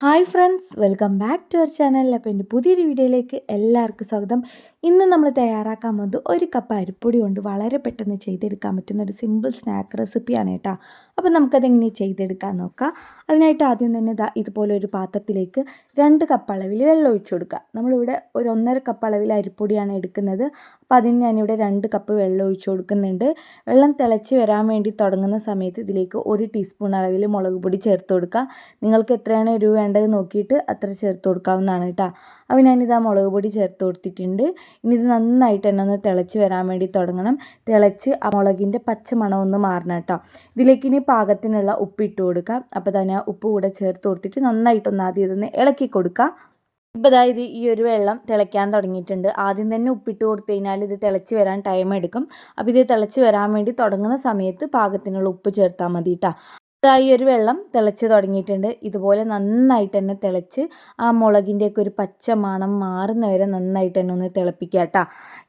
Hi friends, welcome back to our channel. അപ്പോൾ എൻ്റെ പുതിയൊരു വീഡിയോയിലേക്ക് എല്ലാവർക്കും സ്വാഗതം. ഇന്ന് നമ്മൾ തയ്യാറാക്കാൻ പോകുന്നത് ഒരു കപ്പ് അരിപ്പൊടി കൊണ്ട് വളരെ പെട്ടെന്ന് ചെയ്തെടുക്കാൻ പറ്റുന്ന ഒരു സിമ്പിൾ സ്നാക്ക് റെസിപ്പിയാണ് കേട്ടോ. അപ്പോൾ നമുക്കതെങ്ങനെ ചെയ്തെടുക്കാൻ നോക്കാം. അതിനായിട്ട് ആദ്യം തന്നെ ഇതുപോലെ ഒരു പാത്രത്തിലേക്ക് 2 കപ്പ് അളവിൽ വെള്ളം ഒഴിച്ചു കൊടുക്കുക. നമ്മളിവിടെ ഒരു 1.5 കപ്പ് അളവിൽ അരിപ്പൊടിയാണ് എടുക്കുന്നത്. അപ്പോൾ അതിന് ഞാനിവിടെ 2 കപ്പ് വെള്ളം ഒഴിച്ചു കൊടുക്കുന്നുണ്ട്. വെള്ളം തിളച്ച് വരാൻ വേണ്ടി തുടങ്ങുന്ന സമയത്ത് ഇതിലേക്ക് 1 ടീസ്പൂൺ അളവിൽ മുളക് പൊടി ചേർത്ത് കൊടുക്കുക. നിങ്ങൾക്ക് എത്രയാണ് എരിവ് വേണ്ടത് നോക്കിയിട്ട് അത്ര ചേർത്ത് കൊടുക്കാവുന്നതാണ് കേട്ടോ. അപ്പോൾ ഞാനിതാ മുളക് പൊടി ചേർത്ത് കൊടുത്തിട്ടുണ്ട്. ഇനി ഇത് നന്നായിട്ട് തന്നെ ഒന്ന് തിളച്ച് വരാൻ വേണ്ടി തുടങ്ങണം. തിളച്ച് ആ മുളകിൻ്റെ പച്ച മണം ഒന്ന് മാറണം കേട്ടോ. ഇതിലേക്ക് ഇനി പാകത്തിനുള്ള ഉപ്പ് ഇട്ട് കൊടുക്കാം. അപ്പോൾ തന്നെ ഉപ്പ് കൂടെ ചേർത്ത് കൊടുത്തിട്ട് നന്നായിട്ടൊന്ന് ആദ്യം ഇതൊന്ന് ഇളക്കി കൊടുക്കാം. ഇപ്പോൾ അതായത് ഈ ഒരു വെള്ളം തിളയ്ക്കാൻ തുടങ്ങിയിട്ടുണ്ട്. ആദ്യം തന്നെ ഉപ്പിട്ട് കൊടുത്തു കഴിഞ്ഞാൽ ഇത് തിളച്ച് വരാൻ ടൈം എടുക്കും. അപ്പോൾ ഇത് തിളച്ച് വരാൻ വേണ്ടി തുടങ്ങുന്ന സമയത്ത് പാകത്തിനുള്ള ഉപ്പ് ചേർത്താൽ മതി കേട്ടോ. ഈ ഒരു വെള്ളം തിളച്ച് തുടങ്ങിയിട്ടുണ്ട്. ഇതുപോലെ നന്നായിട്ട് തന്നെ തിളച്ച് ആ മുളകിൻ്റെയൊക്കെ ഒരു പച്ച മണം മാറുന്നവരെ നന്നായിട്ട് തന്നെ ഒന്ന് തിളപ്പിക്കുക കേട്ടോ.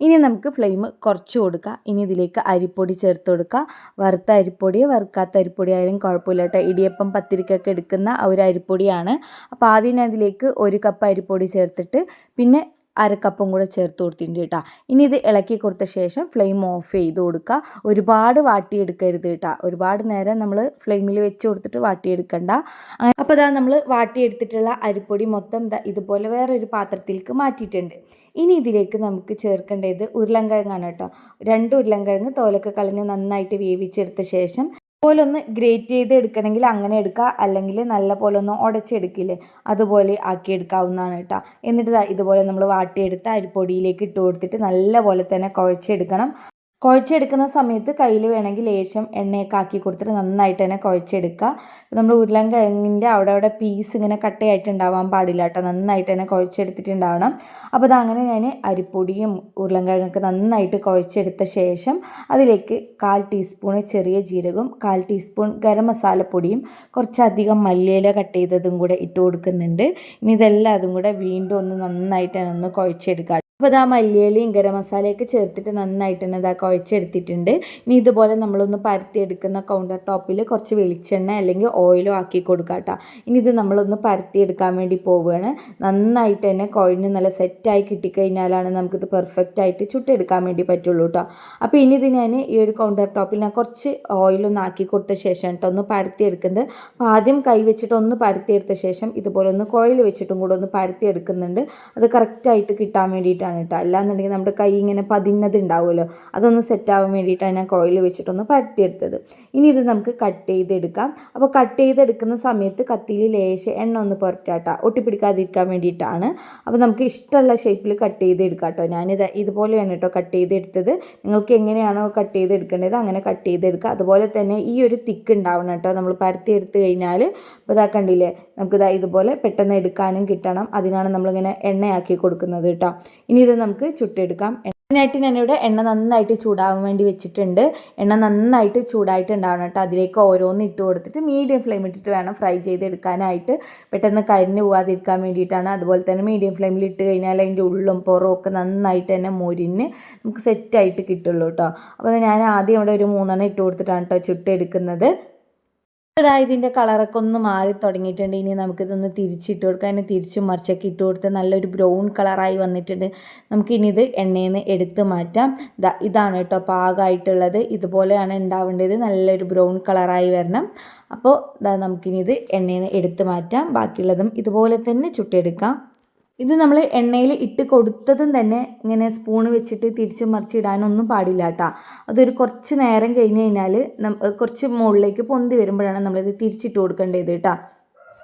ഇനി നമുക്ക് ഫ്ലെയിം കുറച്ച് കൊടുക്കുക. ഇനി ഇതിലേക്ക് അരിപ്പൊടി ചേർത്ത് കൊടുക്കുക. വറുത്ത അരിപ്പൊടി വറുക്കാത്ത അരിപ്പൊടി ആയാലും കുഴപ്പമില്ല കേട്ടോ. ഇടിയപ്പം പത്തിരിക്കൊക്കെ എടുക്കുന്ന ആ ഒരു അരിപ്പൊടിയാണ്. അപ്പോൾ ആദ്യം അതിലേക്ക് 1 കപ്പ് അരിപ്പൊടി ചേർത്തിട്ട് പിന്നെ 1/2 കപ്പും കൂടെ ചേർത്ത് കൊടുത്തിട്ടുണ്ട് കേട്ടോ. ഇനി ഇത് ഇളക്കി കൊടുത്ത ശേഷം ഫ്ലെയിം ഓഫ് ചെയ്ത് കൊടുക്കുക. ഒരുപാട് വാട്ടിയെടുക്കരുത് കേട്ടോ. ഒരുപാട് നേരം നമ്മൾ ഫ്ലെയിമിൽ വെച്ച് കൊടുത്തിട്ട് വാട്ടിയെടുക്കണ്ട. അപ്പോൾ നമ്മൾ വാട്ടിയെടുത്തിട്ടുള്ള അരിപ്പൊടി മൊത്തം ഇതുപോലെ വേറൊരു പാത്രത്തിലേക്ക് മാറ്റിയിട്ടുണ്ട്. ഇനി ഇതിലേക്ക് നമുക്ക് ചേർക്കേണ്ടത് ഉരുളൻകിഴങ്ങാണ് കേട്ടോ. 2 ഉരുളൻകിഴങ്ങ് തോലൊക്കെ കളഞ്ഞ് നന്നായിട്ട് വേവിച്ചെടുത്ത ശേഷം പോലെ ഒന്ന് ഗ്രേറ്റ് ചെയ്ത് എടുക്കണമെങ്കിൽ അങ്ങനെ എടുക്കുക, അല്ലെങ്കിൽ നല്ല പോലെ ഒന്ന് ഉടച്ചെടുക്കില്ലേ അതുപോലെ ആക്കിയെടുക്കാവുന്നതാണ് കേട്ടോ. എന്നിട്ട് ഇതുപോലെ നമ്മൾ വാട്ടിയെടുത്ത അരിപ്പൊടിയിലേക്ക് ഇട്ട് കൊടുത്തിട്ട് നല്ല പോലെ തന്നെ കുഴച്ചെടുക്കണം. കുഴച്ചെടുക്കുന്ന സമയത്ത് കയ്യിൽ വേണമെങ്കിൽ ലേശം എണ്ണയൊക്കെ ആക്കി കൊടുത്തിട്ട് നന്നായിട്ട് തന്നെ കുഴച്ചെടുക്കുക. നമ്മൾ ഉരുളൻകിഴങ്ങിൻ്റെ അവിടെ പീസ് ഇങ്ങനെ കട്ടയായിട്ടുണ്ടാവാൻ പാടില്ല കേട്ടോ. നന്നായിട്ട് തന്നെ കുഴച്ചെടുത്തിട്ടുണ്ടാവണം. അപ്പോൾ അതങ്ങനെ ഞാൻ അരിപ്പൊടിയും ഉരുളൻകിഴങ്ങൊക്കെ നന്നായിട്ട് കുഴച്ചെടുത്ത ശേഷം അതിലേക്ക് 1/4 ടീസ്പൂൺ ചെറിയ ജീരകവും 1/4 ടീസ്പൂൺ ഗരം മസാലപ്പൊടിയും കുറച്ചധികം മല്ലിയില കട്ട് ചെയ്തതും കൂടെ ഇട്ട് കൊടുക്കുന്നുണ്ട്. ഇനി ഇതെല്ലാം അതും കൂടെ വീണ്ടും ഒന്ന് നന്നായിട്ട് തന്നെ ഒന്ന് കുഴച്ചെടുക്കുക. അപ്പോൾ ആ മല്ലിയിലയും ഗരം മസാലയൊക്കെ ചേർത്തിട്ട് നന്നായിട്ട് തന്നെ കുഴച്ചെടുത്തിട്ടുണ്ട്. ഇനി ഇതുപോലെ നമ്മളൊന്ന് പരത്തിയെടുക്കുന്ന കൗണ്ടർ ടോപ്പിൽ കുറച്ച് വെളിച്ചെണ്ണ അല്ലെങ്കിൽ ഓയിലോ ആക്കി കൊടുക്കുക കേട്ടോ. ഇനി ഇത് നമ്മളൊന്ന് പരത്തിയെടുക്കാൻ വേണ്ടി പോവുകയാണ്. നന്നായിട്ട് തന്നെ കുഴഞ്ഞ് നല്ല സെറ്റായി കിട്ടിക്കഴിഞ്ഞാലാണ് നമുക്കിത് പെർഫെക്റ്റ് ആയിട്ട് ചുട്ടെടുക്കാൻ വേണ്ടി പറ്റുള്ളൂ കേട്ടോ. അപ്പോൾ ഇനി ഇത് ഞാൻ ഈ ഒരു കൗണ്ടർ ടോപ്പിൽ ഞാൻ കുറച്ച് ഓയിലൊന്ന് ആക്കി കൊടുത്ത ശേഷം കേട്ടോ ഒന്ന് പരത്തിയെടുക്കുന്നത്. അപ്പോൾ ആദ്യം കൈ വെച്ചിട്ട് ഒന്ന് പരത്തിയെടുത്ത ശേഷം ഇതുപോലെ ഒന്ന് കോയിൽ വെച്ചിട്ടും കൂടെ ഒന്ന് പരത്തിയെടുക്കുന്നുണ്ട്. അത് കറക്റ്റായിട്ട് കിട്ടാൻ വേണ്ടിയിട്ടാണ് കേട്ടോ. അല്ലാന്നുണ്ടെങ്കിൽ നമ്മുടെ കൈ ഇങ്ങനെ പതിഞ്ഞത് ഉണ്ടാവുമല്ലോ, അതൊന്ന് സെറ്റാവാൻ വേണ്ടിയിട്ടാണ് ഞാൻ കോയിൽ വെച്ചിട്ടൊന്ന് പരത്തിയെടുത്തത്. ഇനി ഇത് നമുക്ക് കട്ട് ചെയ്തെടുക്കാം. അപ്പോൾ കട്ട് ചെയ്തെടുക്കുന്ന സമയത്ത് കത്തിയിൽ ലേശം എണ്ണ ഒന്ന് പുരട്ടാട്ടോ, ഒട്ടിപ്പിടിക്കാതിരിക്കാൻ വേണ്ടിയിട്ടാണ്. അപ്പോൾ നമുക്ക് ഇഷ്ടമുള്ള ഷേപ്പിൽ കട്ട് ചെയ്തെടുക്കാം കേട്ടോ. ഞാനിത് ഇതുപോലെയാണ് കേട്ടോ കട്ട് ചെയ്തെടുത്തത്. നിങ്ങൾക്ക് എങ്ങനെയാണോ കട്ട് ചെയ്തെടുക്കേണ്ടത് അങ്ങനെ കട്ട് ചെയ്തെടുക്കുക. അതുപോലെ തന്നെ ഈ ഒരു തിക്ക് ഉണ്ടാവണം കേട്ടോ നമ്മൾ പരത്തിയെടുത്ത് കഴിഞ്ഞാൽ. അപ്പോൾ ഇതാ കണ്ടില്ലേ, നമുക്കിതാ ഇതുപോലെ പെട്ടെന്ന് എടുക്കാനും കിട്ടണം. അതിനാണ് നമ്മളിങ്ങനെ എണ്ണയാക്കി കൊടുക്കുന്നത് കേട്ടോ. ഇനി ഇത് നമുക്ക് ചുട്ടെടുക്കാം. അതിനായിട്ട് ഞാനിവിടെ എണ്ണ നന്നായിട്ട് ചൂടാവാൻ വേണ്ടി വെച്ചിട്ടുണ്ട്. എണ്ണ നന്നായിട്ട് ചൂടായിട്ടുണ്ടാവണം കേട്ടോ. അതിലേക്ക് ഓരോന്ന് ഇട്ട് കൊടുത്തിട്ട് മീഡിയം ഫ്ലെയിം ഇട്ടിട്ട് വേണം ഫ്രൈ ചെയ്തെടുക്കാനായിട്ട്. പെട്ടെന്ന് കരിഞ്ഞു പോകാതിരിക്കാൻ വേണ്ടിയിട്ടാണ്. അതുപോലെ തന്നെ മീഡിയം ഫ്ലെയിമിൽ ഇട്ട് കഴിഞ്ഞാൽ അതിൻ്റെ ഉള്ളും പുറവും ഒക്കെ നന്നായിട്ട് തന്നെ മൊരിഞ്ഞ് നമുക്ക് സെറ്റായിട്ട് കിട്ടുള്ളൂ കേട്ടോ. അപ്പോൾ ഞാൻ ആദ്യം ഇവിടെ ഒരു 3 ഇട്ട് കൊടുത്തിട്ടാണ് കേട്ടോ ചുട്ടെടുക്കുന്നത്. അതായത് ഇതിൻ്റെ കളറൊക്കെ ഒന്ന് മാറി തുടങ്ങിയിട്ടുണ്ട്. ഇനി നമുക്കിതൊന്ന് തിരിച്ചിട്ട് കൊടുക്കാം. അതിന് തിരിച്ചും മറിച്ചൊക്കെ ഇട്ട് കൊടുത്ത് നല്ലൊരു ബ്രൗൺ കളറായി വന്നിട്ടുണ്ട്. നമുക്കിനി ഇത് എണ്ണയിൽ നിന്ന് എടുത്ത് മാറ്റാം. ഇതാണ് കേട്ടോ പാകമായിട്ടുള്ളത്. ഇതുപോലെയാണ് ഉണ്ടാവേണ്ടത്. നല്ലൊരു ബ്രൗൺ കളറായി വരണം. അപ്പോൾ നമുക്കിനി ഇത് എണ്ണയിൽ നിന്ന് എടുത്ത് മാറ്റാം. ബാക്കിയുള്ളതും ഇതുപോലെ തന്നെ ചുട്ടെടുക്കാം. ഇത് നമ്മൾ എണ്ണയിൽ ഇട്ട് കൊടുത്തതും തന്നെ ഇങ്ങനെ സ്പൂണ് വെച്ചിട്ട് തിരിച്ച് മറിച്ചിടാനൊന്നും പാടില്ല കേട്ടോ. അതൊരു കുറച്ച് നേരം കഴിഞ്ഞ് കഴിഞ്ഞാൽ കുറച്ച് മുകളിലേക്ക് പൊന്തി വരുമ്പോഴാണ് നമ്മളിത് തിരിച്ചിട്ട് കൊടുക്കേണ്ടത് കേട്ടോ.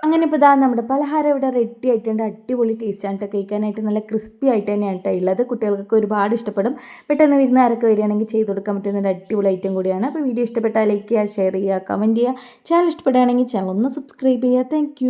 അങ്ങനെ ഇപ്പോൾ നമ്മുടെ പലഹാരം ഇവിടെ റെഡി ആയിട്ടുണ്ട്. അടിപൊളി ടേസ്റ്റാണ് കേട്ടോ. കഴിക്കാനായിട്ട് നല്ല ക്രിസ്പി ആയിട്ട് തന്നെയാണ് കേട്ടോ ഉള്ളത്. കുട്ടികൾക്കൊക്കെ ഒരുപാട് ഇഷ്ടപ്പെടും. പെട്ടെന്ന് വിരുന്നുകാരൊക്കെ വരികയാണെങ്കിൽ ചെയ്ത് കൊടുക്കാൻ പറ്റുന്ന ഒരു അടിപൊളി ഐറ്റം കൂടിയാണ്. അപ്പോൾ വീഡിയോ ഇഷ്ടപ്പെട്ടാൽ ലൈക്ക് ചെയ്യുക, ഷെയർ ചെയ്യുക, കമൻറ്റ് ചെയ്യുക. ചാനൽ ഇഷ്ടപ്പെടുകയാണെങ്കിൽ ചാനൽ ഒന്ന് സബ്സ്ക്രൈബ് ചെയ്യുക. താങ്ക്